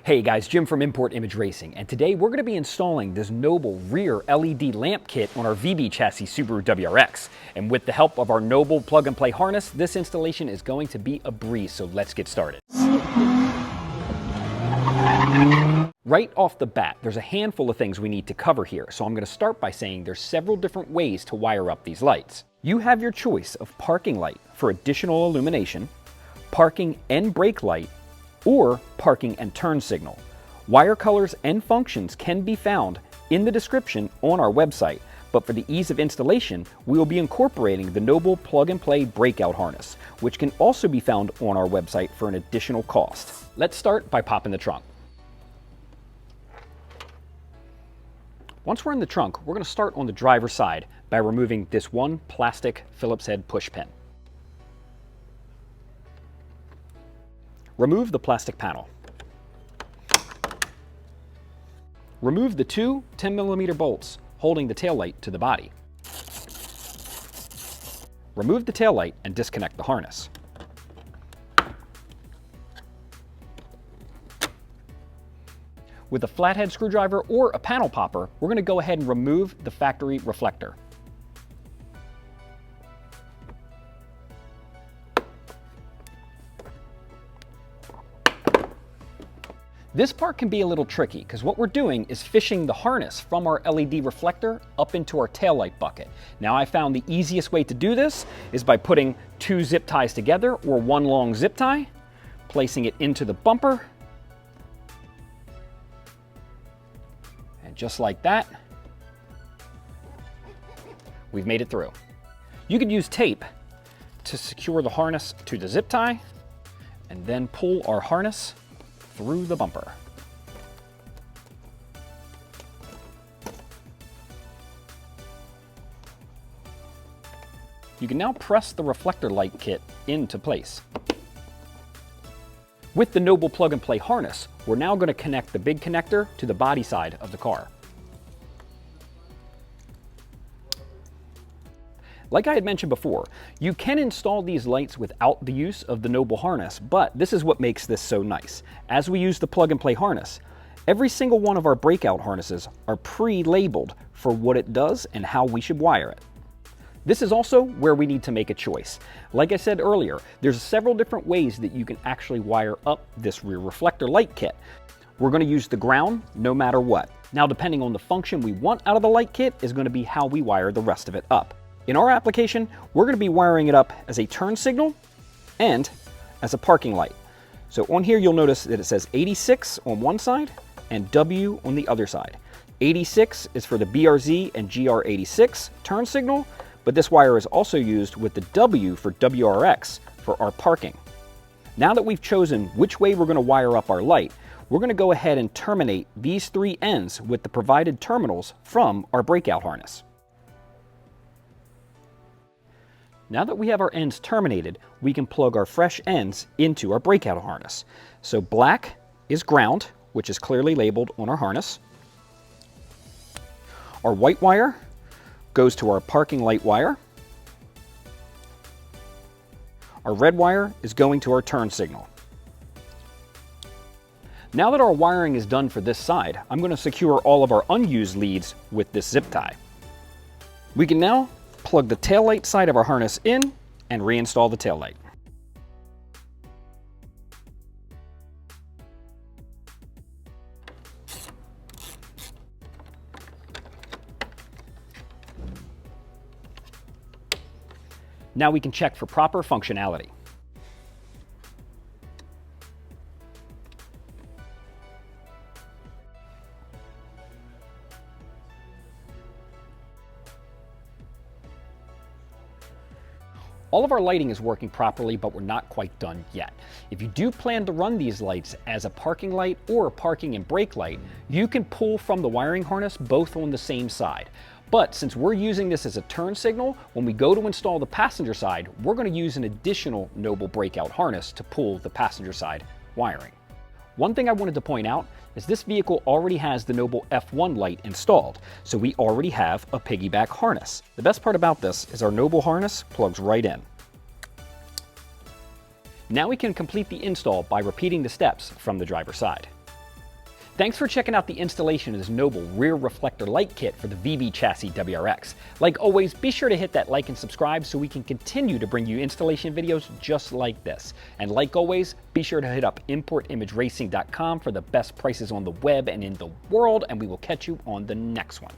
Hey guys, Jim from Import Image Racing, and today we're going to be installing this Noble Rear LED lamp kit on our VB chassis Subaru WRX. And with the help of our Noble plug-and-play harness, this installation is going to be a breeze, so let's get started. Right off the bat, there's a handful of things we need to cover here, so I'm going to start by saying there's several different ways to wire up these lights. You have your choice of parking light for additional illumination, parking and brake light, or parking and turn signal. Wire colors and functions can be found in the description on our website, but for the ease of installation, we will be incorporating the Noble plug-and-play breakout harness, which can also be found on our website for an additional cost. Let's start by popping the trunk. Once we're in the trunk, we're going to start on the driver's side by removing this one plastic Phillips head push pin. Remove the plastic panel. Remove the two 10mm bolts holding the taillight to the body. Remove the taillight and disconnect the harness. With a flathead screwdriver or a panel popper, we're going to go ahead and remove the factory reflector. This part can be a little tricky because what we're doing is fishing the harness from our LED reflector up into our taillight bucket. Now I found the easiest way to do this is by putting two zip ties together or one long zip tie, placing it into the bumper, and just like that, we've made it through. You could use tape to secure the harness to the zip tie and then pull our harness through the bumper. You can now press the reflector light kit into place. With the Noble plug-and-play harness, we're now going to connect the big connector to the body side of the car. Like I had mentioned before, you can install these lights without the use of the Noble harness, but this is what makes this so nice. As we use the plug-and-play harness, every single one of our breakout harnesses are pre-labeled for what it does and how we should wire it. This is also where we need to make a choice. Like I said earlier, there's several different ways that you can actually wire up this rear reflector light kit. We're going to use the ground no matter what. Now, depending on the function we want out of the light kit is going to be how we wire the rest of it up. In our application, we're going to be wiring it up as a turn signal and as a parking light. So on here, you'll notice that it says 86 on one side and W on the other side. 86 is for the BRZ and GR86 turn signal, but this wire is also used with the W for WRX for our parking. Now that we've chosen which way we're going to wire up our light, we're going to go ahead and terminate these three ends with the provided terminals from our breakout harness. Now that we have our ends terminated, we can plug our fresh ends into our breakout harness. So black is ground, which is clearly labeled on our harness. Our white wire goes to our parking light wire. Our red wire is going to our turn signal. Now that our wiring is done for this side, I'm going to secure all of our unused leads with this zip tie. We can now plug the taillight side of our harness in and reinstall the taillight. Now we can check for proper functionality. All of our lighting is working properly, but we're not quite done yet. If you do plan to run these lights as a parking light or a parking and brake light, you can pull from the wiring harness both on the same side. But since we're using this as a turn signal, when we go to install the passenger side, we're going to use an additional Noble breakout harness to pull the passenger side wiring. One thing I wanted to point out is this vehicle already has the Noble F1 light installed, so we already have a piggyback harness. The best part about this is our Noble harness plugs right in. Now we can complete the install by repeating the steps from the driver's side. Thanks for checking out the installation of this Noble Rear Reflector Light Kit for the VB Chassis WRX. Like always, be sure to hit that like and subscribe so we can continue to bring you installation videos just like this. And like always, be sure to hit up importimageracing.com for the best prices on the web and in the world, and we will catch you on the next one.